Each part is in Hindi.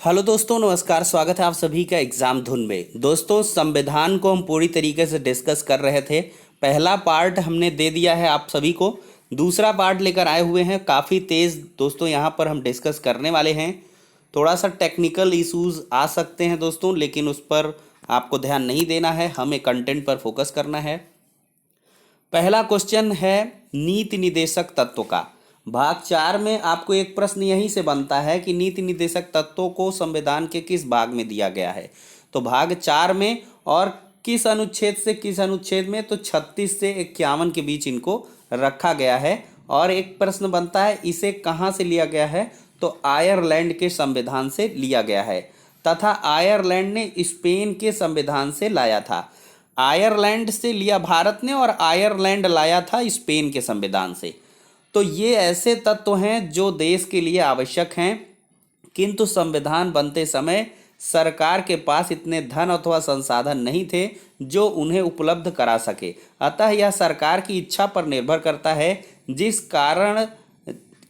हेलो दोस्तों, नमस्कार। स्वागत है आप सभी का एग्जाम धुन में। दोस्तों, संविधान को हम पूरी तरीके से डिस्कस कर रहे थे। पहला पार्ट हमने दे दिया है आप सभी को। दूसरा पार्ट लेकर आए हुए हैं, काफ़ी तेज़ दोस्तों। यहाँ पर हम डिस्कस करने वाले हैं। थोड़ा सा टेक्निकल इश्यूज आ सकते हैं दोस्तों, लेकिन उस पर आपको ध्यान नहीं देना है, हमें कंटेंट पर फोकस करना है। पहला क्वेश्चन है नीति निदेशक तत्व का। भाग 4 में आपको एक प्रश्न यहीं से बनता है कि नीति निदेशक तत्वों को संविधान के किस भाग में दिया गया है। तो भाग 4 में और किस अनुच्छेद से किस अनुच्छेद में, तो 36 से 51 के बीच इनको रखा गया है। और एक प्रश्न बनता है इसे कहाँ से लिया गया है, तो आयरलैंड के संविधान से लिया गया है, तथा आयरलैंड ने स्पेन के संविधान से लाया था। आयरलैंड से लिया भारत ने और आयरलैंड लाया था स्पेन के संविधान से। तो ये ऐसे तत्व हैं जो देश के लिए आवश्यक हैं, किंतु संविधान बनते समय सरकार के पास इतने धन अथवा संसाधन नहीं थे जो उन्हें उपलब्ध करा सके। अतः यह सरकार की इच्छा पर निर्भर करता है, जिस कारण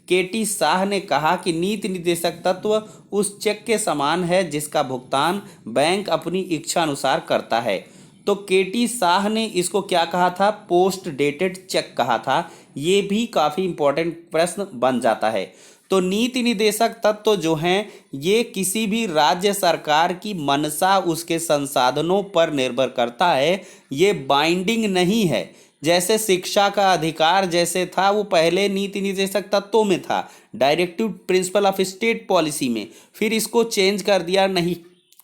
केटी शाह ने कहा कि नीति निदेशक तत्व उस चेक के समान है जिसका भुगतान बैंक अपनी इच्छा अनुसार करता है। तो केटी शाह ने इसको क्या कहा था, पोस्ट डेटेड चेक कहा था। ये भी काफ़ी इंपॉर्टेंट प्रश्न बन जाता है। तो नीति निदेशक तत्व जो हैं ये किसी भी राज्य सरकार की मंशा, उसके संसाधनों पर निर्भर करता है। ये बाइंडिंग नहीं है। जैसे शिक्षा का अधिकार जैसे था वो पहले नीति निदेशक तत्वों में था, directive principle of state policy में। फिर इसको चेंज कर दिया,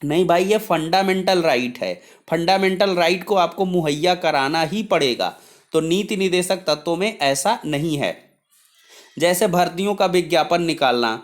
नहीं भाई, ये फंडामेंटल राइट है। फंडामेंटल राइट को आपको मुहैया कराना ही पड़ेगा। तो नीति निदेशक तत्वों में ऐसा नहीं है। जैसे भर्तियों का विज्ञापन निकालना,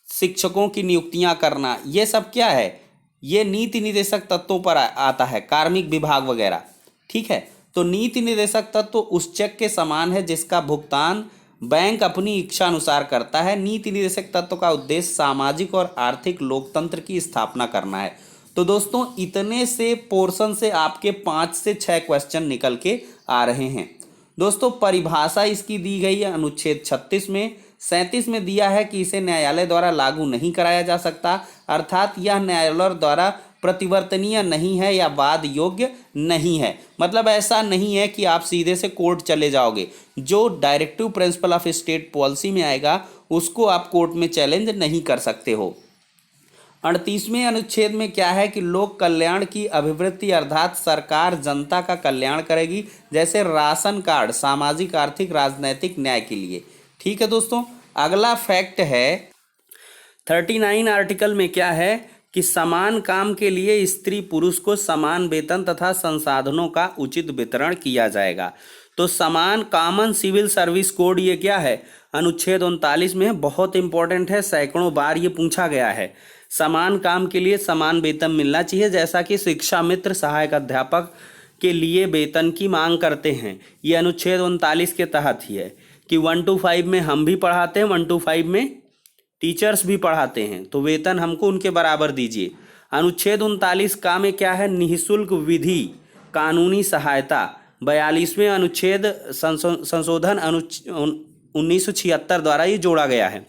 शिक्षकों की नियुक्तियां करना, ये सब क्या है, ये नीति निदेशक तत्वों पर आता है, कार्मिक विभाग वगैरह। ठीक है, तो नीति निदेशक तत्व उस चेक के समान है जिसका भुगतान बैंक अपनी इच्छा अनुसार करता है। नीति निदेशक तत्व का उद्देश्य सामाजिक और आर्थिक लोकतंत्र की स्थापना करना है। तो दोस्तों, इतने से पोर्शन से आपके 5 से 6 क्वेश्चन निकल के आ रहे हैं। दोस्तों, परिभाषा इसकी दी गई है अनुच्छेद 36 में। 37 में दिया है कि इसे न्यायालय द्वारा लागू नहीं कराया जा सकता, अर्थात यह न्यायालय द्वारा प्रतिवर्तनीय नहीं है या वाद योग्य नहीं है। मतलब ऐसा नहीं है कि आप सीधे से कोर्ट चले जाओगे। जो directive principle of state policy में आएगा उसको आप कोर्ट में चैलेंज नहीं कर सकते हो। 38वें अनुच्छेद में क्या है कि लोक कल्याण की अभिवृद्धि, अर्थात सरकार जनता का कल्याण करेगी, जैसे राशन कार्ड, सामाजिक आर्थिक राजनैतिक न्याय के लिए। ठीक है दोस्तों, अगला फैक्ट है 39 आर्टिकल में क्या है कि समान काम के लिए स्त्री पुरुष को समान वेतन तथा संसाधनों का उचित वितरण किया जाएगा। तो समान कॉमन सिविल सर्विस कोड ये क्या है, अनुच्छेद 39 में बहुत इंपॉर्टेंट है, सैकड़ों बार ये पूछा गया है। समान काम के लिए समान वेतन मिलना चाहिए, जैसा कि शिक्षा मित्र सहायक अध्यापक के लिए वेतन की मांग करते हैं। ये अनुच्छेद 39 के तहत ही है कि 1 to 5 में हम भी पढ़ाते हैं, 1 to 5 में टीचर्स भी पढ़ाते हैं, तो वेतन हमको उनके बराबर दीजिए। अनुच्छेद 39 का में क्या है, निःशुल्क विधि कानूनी सहायता। 42वें अनुच्छेद संशोधन 1976 द्वारा ये जोड़ा गया है।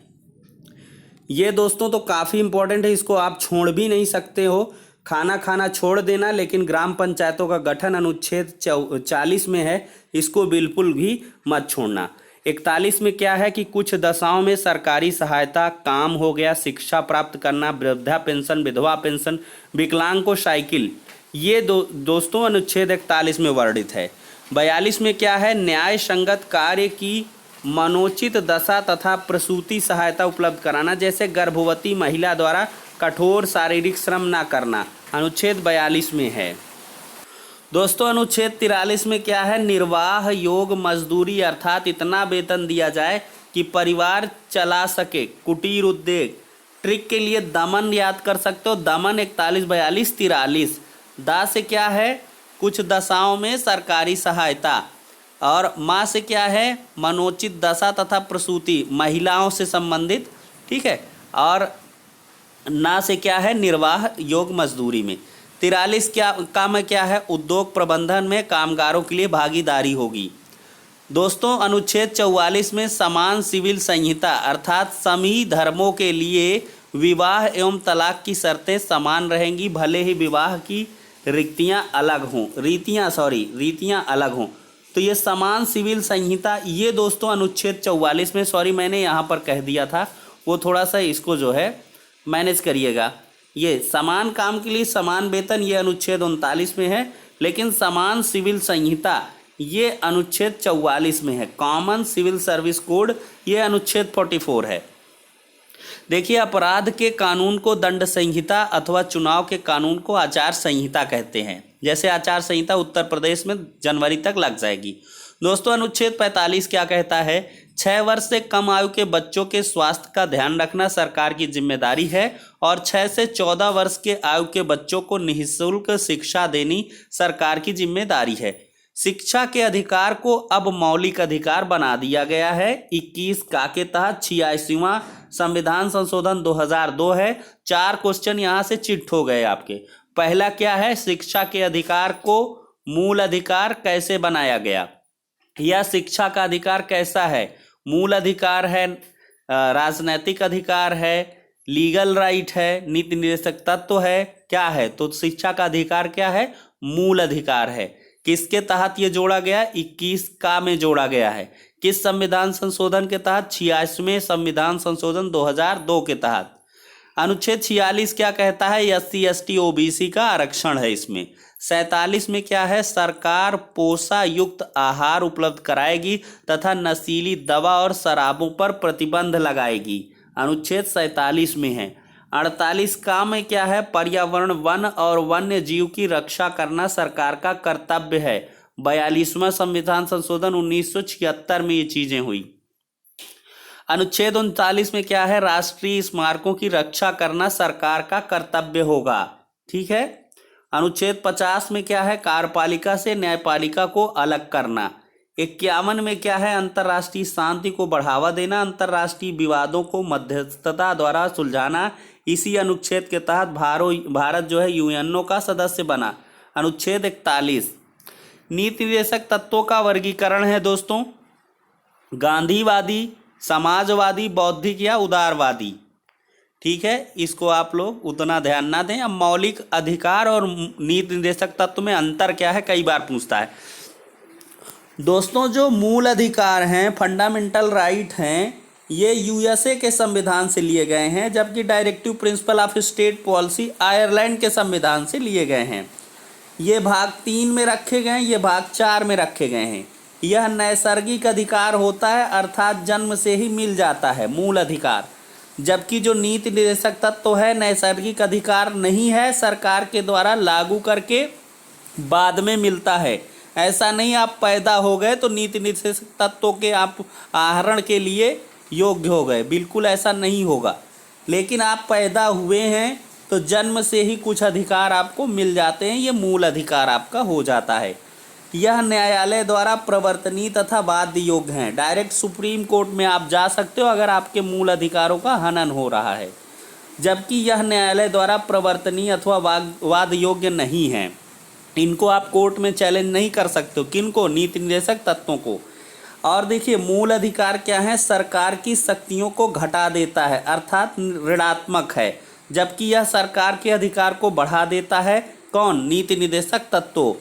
ये दोस्तों तो काफ़ी इंपॉर्टेंट है, इसको आप छोड़ भी नहीं सकते हो। खाना खाना छोड़ देना, लेकिन ग्राम पंचायतों का गठन अनुच्छेद 40 में है, इसको बिल्कुल भी मत छोड़ना। 41 में क्या है कि कुछ दशाओं में सरकारी सहायता, काम हो गया, शिक्षा प्राप्त करना, वृद्धा पेंशन, विधवा पेंशन, विकलांग को साइकिल, ये दोस्तों अनुच्छेद 41 में वर्णित है। 42 में क्या है, न्याय संगत कार्य की मनोचित दशा तथा प्रसूति सहायता उपलब्ध कराना, जैसे गर्भवती महिला द्वारा कठोर शारीरिक श्रम ना करना, अनुच्छेद 42 में है। दोस्तों, अनुच्छेद 43 में क्या है, निर्वाह योग मजदूरी, अर्थात इतना वेतन दिया जाए कि परिवार चला सके। कुटीर उद्योग, ट्रिक के लिए दमन याद कर सकते हो, दमन 41, 42, 43। दा से क्या है, कुछ दशाओं में सरकारी सहायता, और माँ से क्या है, मनोचित दशा तथा प्रसूति, महिलाओं से संबंधित। ठीक है, और ना से क्या है, निर्वाह योग मजदूरी में। 43 का में क्या है, उद्योग प्रबंधन में कामगारों के लिए भागीदारी होगी। दोस्तों, अनुच्छेद 44 में समान सिविल संहिता, अर्थात सभी धर्मों के लिए विवाह एवं तलाक की शर्तें समान रहेंगी भले ही विवाह की रीतियां अलग हों। तो ये समान सिविल संहिता, ये दोस्तों अनुच्छेद 44 में, सॉरी मैंने यहाँ पर कह दिया था, वो थोड़ा सा इसको जो है मैनेज करिएगा। ये समान काम के लिए समान वेतन, ये अनुच्छेद 39 में है, लेकिन समान सिविल संहिता ये अनुच्छेद 44 में है। कॉमन सिविल सर्विस कोड ये अनुच्छेद 44 है। देखिए, अपराध के कानून को दंड संहिता अथवा चुनाव के कानून को आचार संहिता कहते हैं। जैसे आचार संहिता उत्तर प्रदेश में जनवरी तक लग जाएगी। दोस्तों, अनुच्छेद 45 क्या कहता है? 6 वर्ष से कम आयु के बच्चों के स्वास्थ्य का ध्यान रखना सरकार की जिम्मेदारी है और 6 से 14 वर्ष के आयु के बच्चों को निःशुल्क शिक्षा देनी सरकार की जिम्मेदारी है। शिक्षा के अधिकार को अब मौलिक अधिकार बना दिया गया है। 21 का के तहत 86वां संविधान संशोधन 2002 है। 4 क्वेश्चन यहाँ से चिट हो गए आपके। पहला क्या है? शिक्षा के अधिकार को मूल अधिकार कैसे बनाया गया, या शिक्षा का अधिकार कैसा है? मूल अधिकार है, राजनैतिक अधिकार है, लीगल राइट है, नीति निर्देशक तत्व है, क्या है? तो शिक्षा का अधिकार क्या है? मूल अधिकार है। किसके तहत ये जोड़ा गया? 21 का में जोड़ा गया है। किस संविधान संशोधन के तहत? 86वें संविधान संशोधन 2002 के तहत। अनुच्छेद 46 क्या कहता है? SC ST OBC का आरक्षण है इसमें। 47 में क्या है? सरकार पोषायुक्त आहार उपलब्ध कराएगी तथा नशीली दवा और शराबों पर प्रतिबंध लगाएगी। अनुच्छेद 47 में है। 48 का में क्या है? पर्यावरण, वन और वन्य जीव की रक्षा करना सरकार का कर्तव्य है। 42वां संविधान संशोधन 1976 में ये चीजें हुई। अनुच्छेद 39 में क्या है? राष्ट्रीय स्मारकों की रक्षा करना सरकार का कर्तव्य होगा। ठीक है। अनुच्छेद 50 में क्या है? कार्यपालिका से न्यायपालिका को अलग करना। 51 में क्या है? अंतर्राष्ट्रीय शांति को बढ़ावा देना, अंतर्राष्ट्रीय विवादों को मध्यस्थता द्वारा सुलझाना। इसी अनुच्छेद के तहत भारत जो है यूएनओ का सदस्य बना। अनुच्छेद 41 नीति निर्देशक तत्वों का वर्गीकरण है दोस्तों, गांधीवादी, समाजवादी, बौद्धिक या उदारवादी। ठीक है, इसको आप लोग उतना ध्यान ना दें। अब मौलिक अधिकार और नीति निर्देशक तत्व में अंतर क्या है, कई बार पूछता है दोस्तों। जो मूल अधिकार हैं, फंडामेंटल राइट हैं, ये यूएसए के संविधान से लिए गए हैं, जबकि directive principle of state policy Ireland के संविधान से लिए गए हैं। ये भाग 3 में रखे गए हैं, ये भाग 4 में रखे गए हैं। यह नैसर्गिक अधिकार होता है, अर्थात जन्म से ही मिल जाता है मूल अधिकार, जबकि जो नीति निर्देशक तत्व है नैसर्गिक अधिकार नहीं है, सरकार के द्वारा लागू करके बाद में मिलता है। ऐसा नहीं आप पैदा हो गए तो नीति निर्देशक तत्वों के आप आहरण के लिए योग्य हो गए, बिल्कुल ऐसा नहीं होगा। लेकिन आप पैदा हुए हैं तो जन्म से ही कुछ अधिकार आपको मिल जाते हैं, ये मूल अधिकार आपका हो जाता है। यह न्यायालय द्वारा प्रवर्तनीय तथा बाध्य योग्य हैं। डायरेक्ट सुप्रीम कोर्ट में आप जा सकते हो अगर आपके मूल अधिकारों का हनन हो रहा है, जबकि यह न्यायालय द्वारा प्रवर्तनीय अथवा वाद योग्य नहीं है। इनको आप कोर्ट में चैलेंज नहीं कर सकते हो। किनको? नीति निर्देशक तत्वों को। और देखिए, मूल अधिकार क्या है? सरकार की शक्तियों को घटा देता है, अर्थात ऋणात्मक है, जबकि यह सरकार के अधिकार को बढ़ा देता है। कौन? नीति निर्देशक तत्व।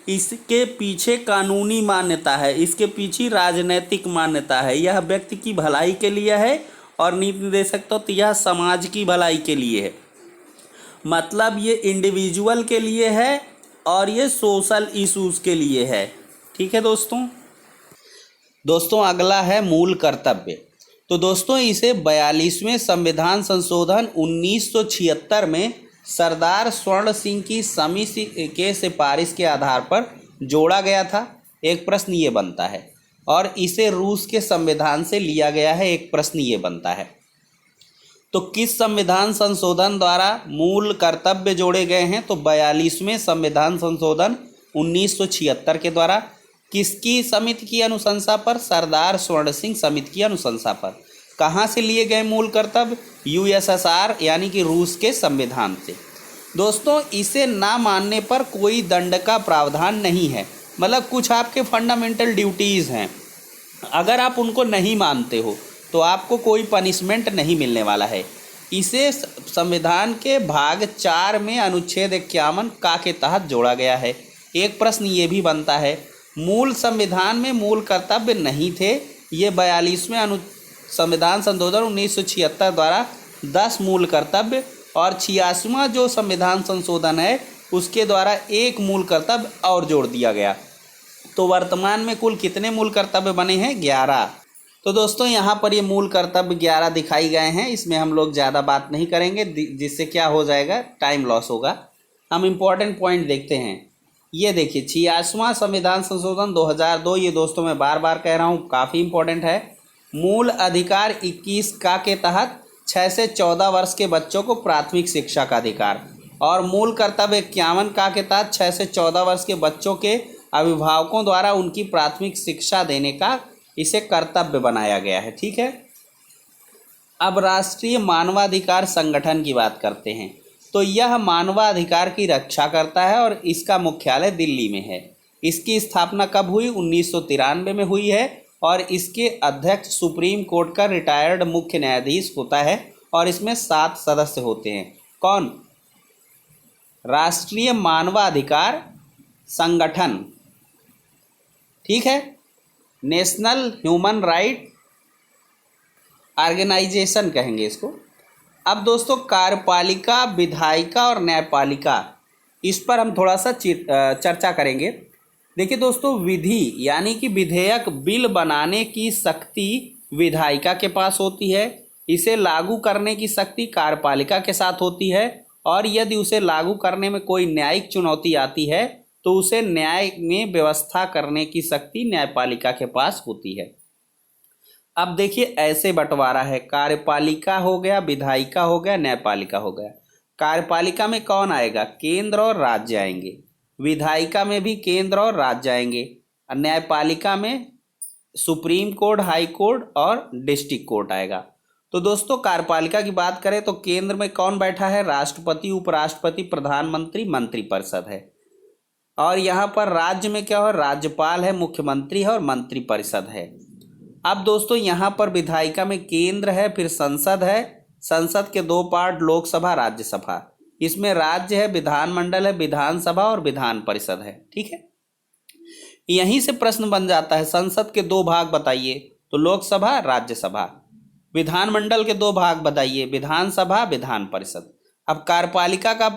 इसके पीछे कानूनी मान्यता है, इसके पीछे राजनैतिक मान्यता है। यह व्यक्ति की भलाई के लिए है और नीति निर्देशक तत्व यह समाज की भलाई के लिए है। मतलब ये इंडिविजुअल के लिए है और ये सोशल इश्यूज के लिए है। ठीक है दोस्तों अगला है मूल कर्तव्य। तो दोस्तों इसे 42वें संविधान संशोधन 1976 में सरदार स्वर्ण सिंह की समिति के सिफारिश के आधार पर जोड़ा गया था। एक प्रश्न ये बनता है, और इसे रूस के संविधान से लिया गया है। एक प्रश्न ये बनता है, तो किस संविधान संशोधन द्वारा मूल कर्तव्य जोड़े गए हैं? तो 42वें संविधान संशोधन 1976 के द्वारा। किसकी समिति की अनुशंसा पर? सरदार स्वर्ण सिंह समिति की अनुशंसा पर। कहाँ से लिए गए मूल कर्तव्य? यूएसएसआर यानी कि रूस के संविधान से। दोस्तों इसे ना मानने पर कोई दंड का प्रावधान नहीं है, मतलब कुछ आपके फंडामेंटल ड्यूटीज़ हैं, अगर आप उनको नहीं मानते हो तो आपको कोई पनिशमेंट नहीं मिलने वाला है। इसे संविधान के भाग 4 में अनुच्छेद 51 का के तहत जोड़ा गया है। एक प्रश्न ये भी बनता है, मूल संविधान में मूल कर्तव्य नहीं थे। ये 42वें संविधान संशोधन 1976 द्वारा 10 मूल कर्तव्य और 86वां जो संविधान संशोधन है उसके द्वारा एक मूल कर्तव्य और जोड़ दिया गया। तो वर्तमान में कुल कितने मूल कर्तव्य बने हैं? 11। तो दोस्तों यहाँ पर ये मूल कर्तव्य 11 दिखाई गए हैं। इसमें हम लोग ज़्यादा बात नहीं करेंगे जिससे क्या हो जाएगा, टाइम लॉस होगा। हम इम्पोर्टेंट पॉइंट देखते हैं। ये देखिए 86वां संविधान संशोधन 2002, ये दोस्तों मैं बार बार कह रहा हूँ काफ़ी इम्पोर्टेंट है। मूल अधिकार 21 का के तहत 6 से 14 वर्ष के बच्चों को प्राथमिक शिक्षा का अधिकार, और मूल कर्तव्य 51 का के तहत 6 से 14 वर्ष के बच्चों के अभिभावकों द्वारा उनकी प्राथमिक शिक्षा देने का इसे कर्तव्य बनाया गया है। ठीक है, अब राष्ट्रीय मानवाधिकार संगठन की बात करते हैं। तो यह मानवाधिकार की रक्षा करता है और इसका मुख्यालय दिल्ली में है। इसकी स्थापना कब हुई? 1993 में हुई है और इसके अध्यक्ष सुप्रीम कोर्ट का रिटायर्ड मुख्य न्यायाधीश होता है और इसमें 7 सदस्य होते हैं। कौन? राष्ट्रीय मानवाधिकार संगठन। ठीक है, नेशनल ह्यूमन राइट ऑर्गेनाइजेशन कहेंगे इसको। अब दोस्तों कार्यपालिका, विधायिका और न्यायपालिका, इस पर हम थोड़ा सा चर्चा करेंगे। देखिए दोस्तों, विधि यानी कि विधेयक, बिल बनाने की शक्ति विधायिका के पास होती है। इसे लागू करने की शक्ति कार्यपालिका के साथ होती है और यदि उसे लागू करने में कोई न्यायिक चुनौती आती है तो उसे न्याय में व्यवस्था करने की शक्ति न्यायपालिका के पास होती है। अब देखिए ऐसे बंटवारा है, कार्यपालिका हो गया, विधायिका हो गया, न्यायपालिका हो गया। कार्यपालिका में कौन आएगा? केंद्र और राज्य आएंगे। विधायिका में भी केंद्र और राज्य आएंगे। न्यायपालिका में सुप्रीम कोर्ट, हाई कोर्ट और डिस्ट्रिक्ट कोर्ट आएगा। तो दोस्तों कार्यपालिका की बात करें तो केंद्र में कौन बैठा है? राष्ट्रपति, उपराष्ट्रपति, प्रधानमंत्री, मंत्रिपरिषद है। और यहाँ पर राज्य में क्या हो? राज्यपाल है, मुख्यमंत्री है और मंत्रिपरिषद है। अब दोस्तों यहाँ पर विधायिका में केंद्र है, फिर संसद है। संसद के 2 पार्ट, लोकसभा, राज्यसभा। इसमें राज्य है, विधानमंडल है, विधानसभा और विधान परिषद है। ठीक है, यहीं से प्रश्न बन जाता है, संसद के 2 भाग बताइए, तो लोकसभा, राज्यसभा। विधानमंडल के 2 भाग बताइए, विधानसभा, विधान परिषद। अब कार्यपालिका का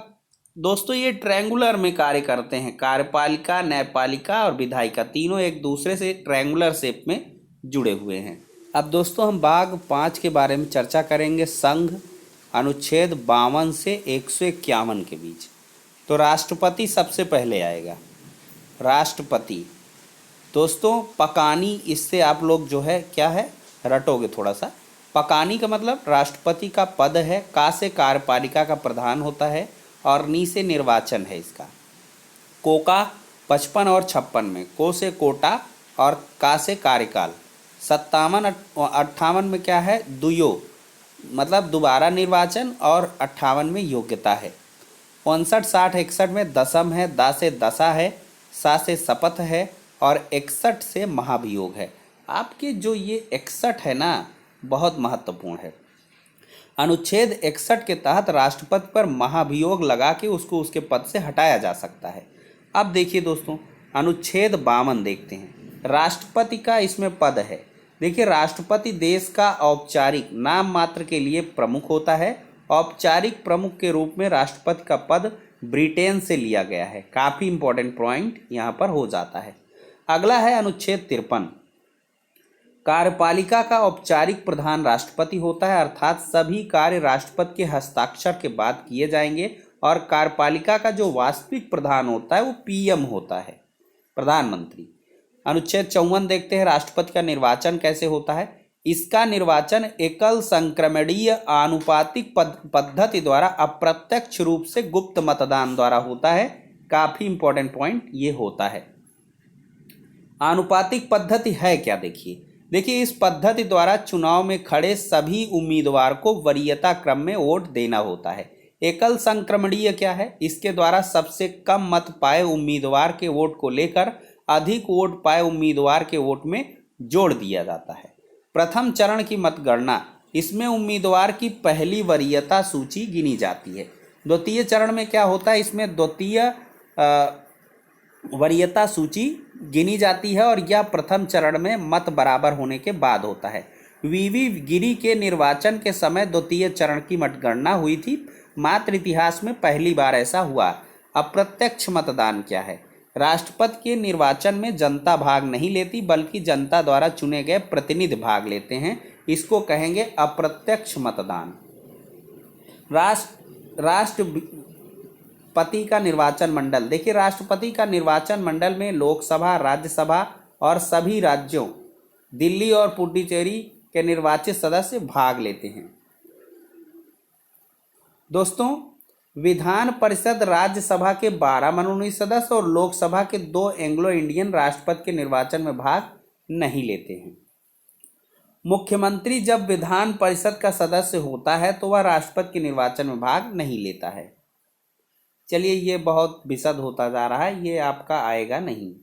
दोस्तों ये ट्रायंगुलर में कार्य करते हैं। कार्यपालिका, न्यायपालिका और विधायिका तीनों एक दूसरे से ट्रायंगुलर शेप में जुड़े हुए हैं। अब दोस्तों हम भाग 5 के बारे में चर्चा करेंगे, संघ, अनुच्छेद 52 से 151 के बीच। तो राष्ट्रपति सबसे पहले आएगा। राष्ट्रपति दोस्तों पकानी, इससे आप लोग जो है क्या है रटोगे थोड़ा सा। पकानी का मतलब राष्ट्रपति का पद है, का से कार्यपालिका का प्रधान होता है और नी से निर्वाचन है इसका। कोका 55 और 56 में, को से कोटा और का से कार्यकाल। 57 58 में क्या है? दुयो, मतलब दोबारा निर्वाचन, और 58 में योग्यता है। 59 60 61 में दसम है, दा से दशा है, सा से शपथ है और 61 से महाभियोग है। आपके जो ये 61 है ना, बहुत महत्वपूर्ण है। अनुच्छेद 61 के तहत राष्ट्रपति पर महाभियोग लगा के उसको उसके पद से हटाया जा सकता है। अब देखिए दोस्तों अनुच्छेद 52 देखते हैं। राष्ट्रपति का इसमें पद है। देखिए राष्ट्रपति देश का औपचारिक नाम मात्र के लिए प्रमुख होता है। औपचारिक प्रमुख के रूप में राष्ट्रपति का पद ब्रिटेन से लिया गया है। काफ़ी इंपॉर्टेंट पॉइंट यहाँ पर हो जाता है। अगला है अनुच्छेद 53। कार्यपालिका का औपचारिक प्रधान राष्ट्रपति होता है, अर्थात सभी कार्य राष्ट्रपति के हस्ताक्षर के बाद किए जाएंगे। और कार्यपालिका का जो वास्तविक प्रधान होता है वो पीएम होता है, प्रधानमंत्री। अनुच्छेद 54 देखते हैं, राष्ट्रपति का निर्वाचन कैसे होता है। इसका निर्वाचन एकल संक्रमणीय आनुपातिक पद्धति द्वारा अप्रत्यक्ष रूप से गुप्त मतदान द्वारा होता है। काफ़ी इंपॉर्टेंट पॉइंट ये होता है। आनुपातिक पद्धति है क्या? देखिए इस पद्धति द्वारा चुनाव में खड़े सभी उम्मीदवार को वरीयता क्रम में वोट देना होता है। एकल संक्रमणीय क्या है? इसके द्वारा सबसे कम मत पाए उम्मीदवार के वोट को लेकर अधिक वोट पाए उम्मीदवार के वोट में जोड़ दिया जाता है। प्रथम चरण की मतगणना इसमें उम्मीदवार की पहली वरीयता सूची गिनी जाती है। द्वितीय चरण में क्या होता है, इसमें द्वितीय वरीयता सूची गिनी जाती है और यह प्रथम चरण में मत बराबर होने के बाद होता है। वीवी गिरी के निर्वाचन के समय द्वितीय चरण की मतगणना हुई थी, मात्र इतिहास में पहली बार ऐसा हुआ। अप्रत्यक्ष मतदान क्या है? राष्ट्रपति के निर्वाचन में जनता भाग नहीं लेती, बल्कि जनता द्वारा चुने गए प्रतिनिधि भाग लेते हैं। इसको कहेंगे अप्रत्यक्ष मतदान। राष्ट्रपति का निर्वाचन मंडल, देखिए राष्ट्रपति का निर्वाचन मंडल में लोकसभा, राज्यसभा और सभी राज्यों, दिल्ली और पुडुचेरी के निर्वाचित सदस्य भाग लेते हैं। दोस्तों, विधान परिषद राज्यसभा के 12 मनोनीत सदस्य और लोकसभा के 2 एंग्लो इंडियन राष्ट्रपति के निर्वाचन में भाग नहीं लेते हैं। मुख्यमंत्री जब विधान परिषद का सदस्य होता है तो वह राष्ट्रपति के निर्वाचन में भाग नहीं लेता है। चलिए, ये बहुत विशद होता जा रहा है, ये आपका आएगा नहीं।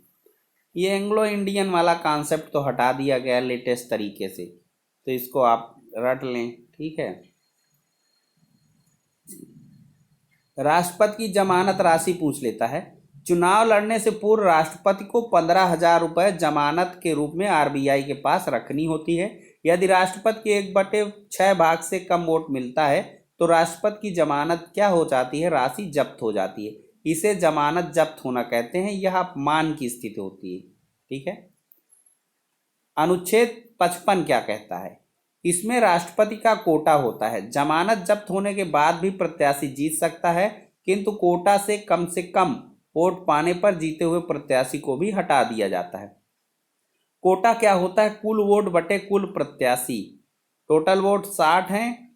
ये एंग्लो इंडियन वाला कॉन्सेप्ट तो हटा दिया गया लेटेस्ट तरीके से, तो इसको आप रट लें, ठीक है। राष्ट्रपति की जमानत राशि पूछ लेता है। चुनाव लड़ने से पूर्व राष्ट्रपति को 15,000 रुपये जमानत के रूप में आरबीआई के पास रखनी होती है। यदि राष्ट्रपति के 1/6 भाग से कम वोट मिलता है तो राष्ट्रपति की जमानत क्या हो जाती है? राशि जब्त हो जाती है। इसे जमानत जब्त होना कहते हैं। यह अपमान की स्थिति होती है, ठीक है। अनुच्छेद 55 क्या कहता है? इसमें राष्ट्रपति का कोटा होता है। जमानत जब्त होने के बाद भी प्रत्याशी जीत सकता है, किंतु कोटा से कम वोट पाने पर जीते हुए प्रत्याशी को भी हटा दिया जाता है। कोटा क्या होता है? कुल वोट बटे कुल प्रत्याशी। टोटल वोट 60 हैं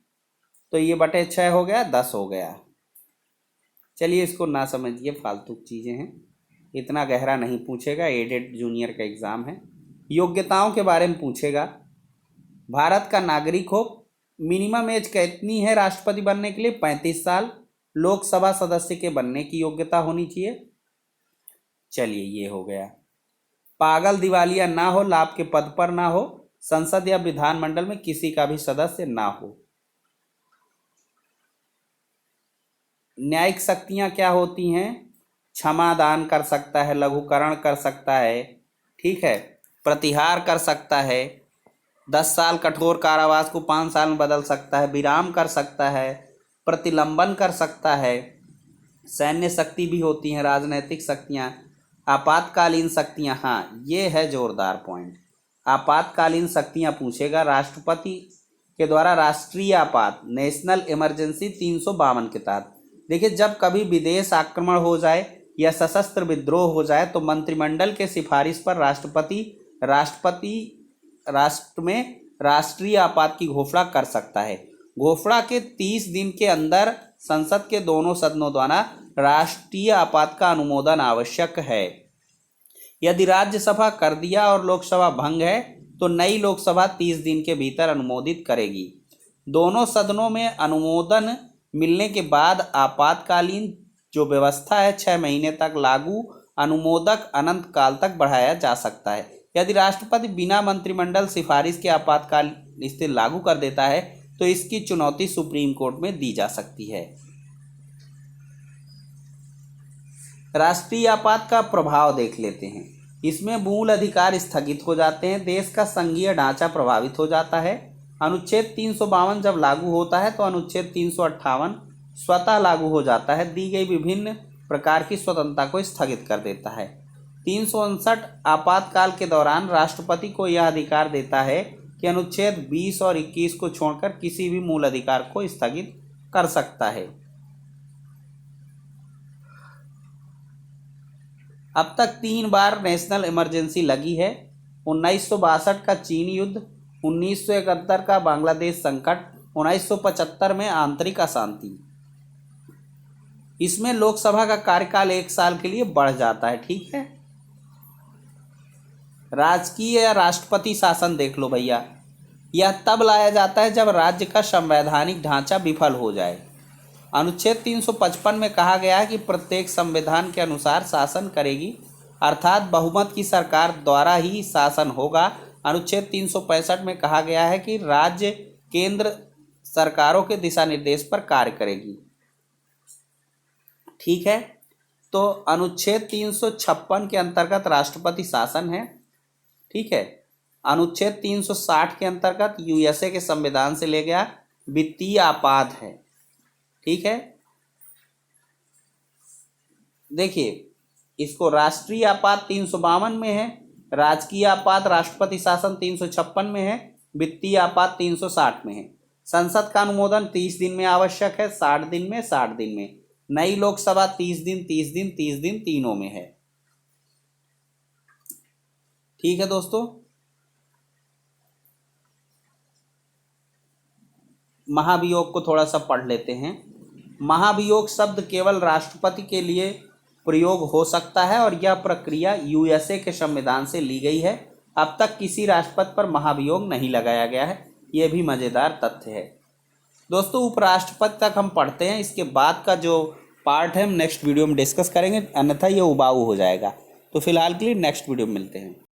तो ये बटे 6 हो गया, 10 हो गया। चलिए, इसको ना समझिए, फालतू चीज़ें हैं, इतना गहरा नहीं पूछेगा। एडेड जूनियर का एग्ज़ाम है। योग्यताओं के बारे में पूछेगा। भारत का नागरिक हो। मिनिमम एज कितनी है राष्ट्रपति बनने के लिए? 35 साल। लोकसभा सदस्य के बनने की योग्यता होनी चाहिए। चलिए, ये हो गया। पागल दिवालिया ना हो, लाभ के पद पर ना हो, संसद या विधानमंडल में किसी का भी सदस्य ना हो। न्यायिक शक्तियां क्या होती हैं? क्षमा दान कर सकता है, लघुकरण कर सकता है, ठीक है, प्रतिहार कर सकता है, 10 साल कठोर कारावास को 5 साल में बदल सकता है, विराम कर सकता है, प्रतिलंबन कर सकता है। सैन्य शक्ति भी होती हैं, राजनैतिक शक्तियां, आपातकालीन शक्तियां। हाँ, ये है जोरदार पॉइंट। आपातकालीन शक्तियां पूछेगा। राष्ट्रपति के द्वारा राष्ट्रीय आपात, नेशनल इमरजेंसी 352 के तहत। देखिए, जब कभी विदेश आक्रमण हो जाए या सशस्त्र विद्रोह हो जाए तो मंत्रिमंडल के सिफारिश पर राष्ट्र में राष्ट्रीय आपात की घोषणा कर सकता है। घोषणा के 30 दिन के अंदर संसद के दोनों सदनों द्वारा राष्ट्रीय आपात का अनुमोदन आवश्यक है। यदि राज्यसभा कर दिया और लोकसभा भंग है तो नई लोकसभा 30 दिन के भीतर अनुमोदित करेगी। दोनों सदनों में अनुमोदन मिलने के बाद आपातकालीन जो व्यवस्था है 6 महीने तक लागू, अनुमोदक अनंत काल तक बढ़ाया जा सकता है। यदि राष्ट्रपति बिना मंत्रिमंडल सिफारिश के आपातकाल स्थिति लागू कर देता है तो इसकी चुनौती सुप्रीम कोर्ट में दी जा सकती है। राष्ट्रीय आपात का प्रभाव देख लेते हैं। इसमें मूल अधिकार स्थगित हो जाते हैं, देश का संघीय ढांचा प्रभावित हो जाता है। अनुच्छेद 352 जब लागू होता है तो अनुच्छेद 358 स्वतः लागू हो जाता है, दी गई विभिन्न प्रकार की स्वतंत्रता को स्थगित कर देता है। 359 आपातकाल के दौरान राष्ट्रपति को यह अधिकार देता है कि अनुच्छेद 20 और 21 को छोड़कर किसी भी मूल अधिकार को स्थगित कर सकता है। अब तक 3 बार नेशनल इमरजेंसी लगी है। 1962 का चीन युद्ध, 1971 का बांग्लादेश संकट, 1975 में आंतरिक अशांति। इसमें लोकसभा का कार्यकाल 1 साल के लिए बढ़ जाता है, ठीक है। राजकीय या राष्ट्रपति शासन देख लो भैया। यह तब लाया जाता है जब राज्य का संवैधानिक ढांचा विफल हो जाए। अनुच्छेद 355 में कहा गया है कि प्रत्येक संविधान के अनुसार शासन करेगी, अर्थात बहुमत की सरकार द्वारा ही शासन होगा। अनुच्छेद 365 में कहा गया है कि राज्य केंद्र सरकारों के दिशा निर्देश पर कार्य करेगी। ठीक है, तो अनुच्छेद 356 के अंतर्गत राष्ट्रपति शासन है। ठीक है, अनुच्छेद 360 के अंतर्गत यूएसए के संविधान से ले गया वित्तीय आपात है। ठीक है, देखिए इसको राष्ट्रीय आपात 352 में है, राजकीय आपात राष्ट्रपति शासन 356 में है, वित्तीय आपात 360 में है। संसद का अनुमोदन 30 दिन में आवश्यक है, 60 दिन में, 60 दिन में। नई लोकसभा 30 दिन, 30 दिन, 30 दिन तीनों में है। ठीक है दोस्तों, महाभियोग को थोड़ा सा पढ़ लेते हैं। महाभियोग शब्द केवल राष्ट्रपति के लिए प्रयोग हो सकता है और यह प्रक्रिया यूएसए के संविधान से ली गई है। अब तक किसी राष्ट्रपति पर महाभियोग नहीं लगाया गया है, यह भी मज़ेदार तथ्य है। दोस्तों उपराष्ट्रपति तक हम पढ़ते हैं, इसके बाद का जो पार्ट है हम नेक्स्ट वीडियो में डिस्कस करेंगे, अन्यथा ये उबाऊ हो जाएगा। तो फिलहाल के लिए नेक्स्ट वीडियो में मिलते हैं।